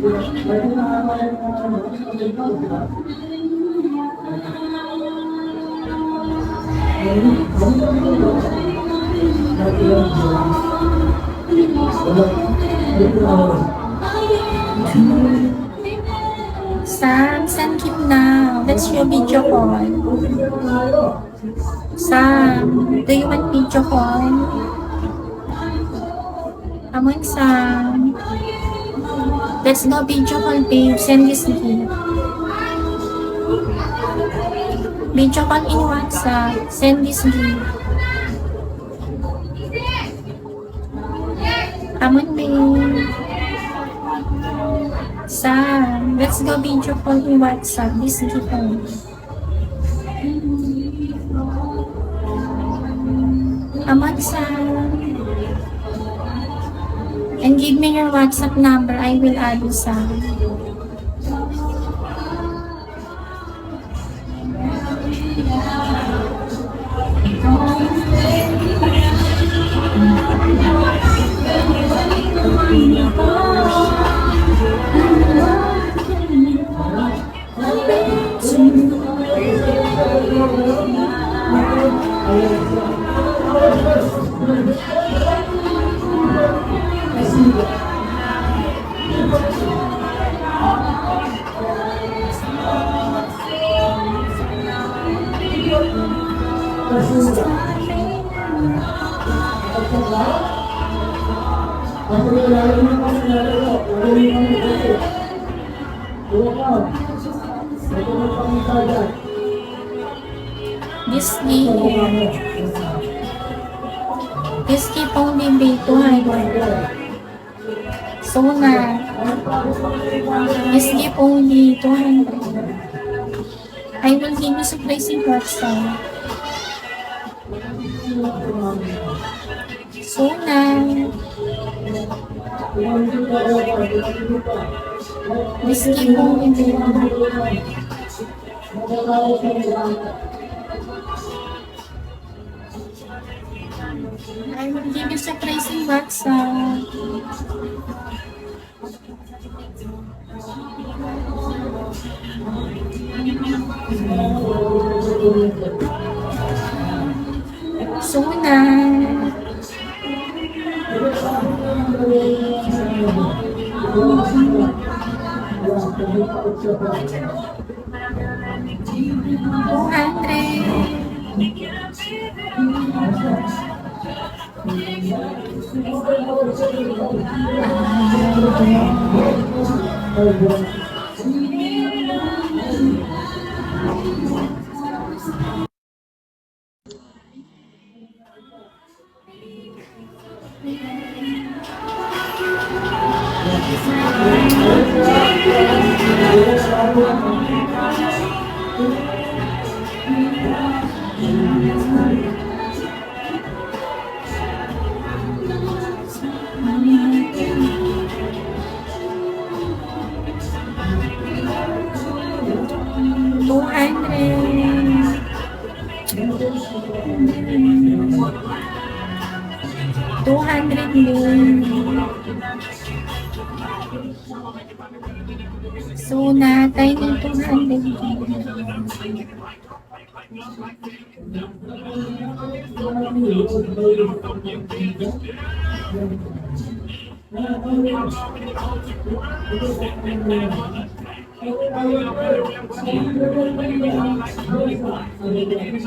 Sam, send keep now. Let's show video call. Sam, do you want video call? Come on, Sam. Let's go video call, babe. Send this gift. Video call in WhatsApp. Send this gift. Come on, babe. Sam, let's go video call in WhatsApp. This gift. Come on, Sam. And give me your WhatsApp number. I will add you, Sam. This gift only be 200. So na, this gift only 200. I will give you surprising WhatsApp. So na, this gift only be 200. I will give you surprising WhatsApp. So na. So na, tayo ng 200.